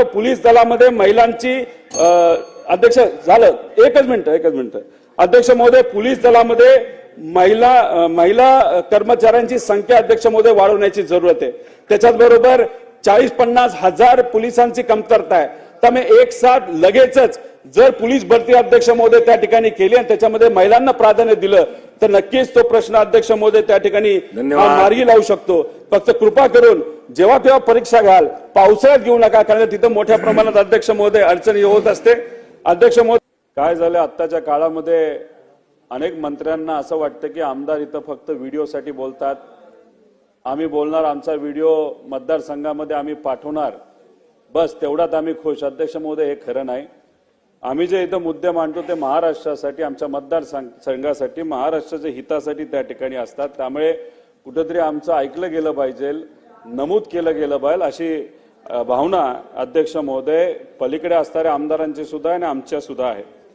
Police दलामध्ये महिलांची अध्यक्ष झालं एकच मिनिट अध्यक्ष महोदय, पोलीस दलामध्ये महिला कर्मचाऱ्यांची संख्या अध्यक्ष महोदय वाढवण्याची जरूरत आहे। त्याच्याच बरोबर 40-50 हजार पोलिसांची कमतरता आहे। त्यामुळे एक साथ लगेचच जर पोलीस भरती अध्यक्ष महोदय त्या ठिकाणी केली आणि त्याच्यामध्ये महिलांना प्राधान्य दिलं तर नक्कीच तो प्रश्न अध्यक्ष महोदय त्या ठिकाणी मार्गी लावू शकतो। फक्त कृपा करून जेव्हा तेव्हा परीक्षा घ्याल, पावसाळ्यात घेऊ नका, कारण तिथं मोठ्या प्रमाणात अध्यक्ष महोदय अडचणी होत असते। अध्यक्ष महोदय, काय झालं आत्ताच्या काळामध्ये अनेक मंत्र्यांना असं वाटतं की आमदार इथं फक्त व्हिडिओसाठी बोलतात, आम्ही बोलणार, आमचा व्हिडिओ मतदारसंघामध्ये आम्ही पाठवणार, बस तेवढ्यात आम्ही खुश। अध्यक्ष महोदय, हे खरं नाही। आम्ही जे इथं मुद्दे मांडतो ते महाराष्ट्रासाठी, आमच्या मतदारसंघासाठी, महाराष्ट्राच्या हितासाठी त्या ठिकाणी असतात। त्यामुळे कुठेतरी आमचं ऐकलं गेलं पाहिजे, नमूद केलं गेलं पाहिजे, अशी भावना अध्यक्ष महोदय पलीकडे असणाऱ्या आमदारांची सुद्धा आणि आमच्या सुद्धा आहे।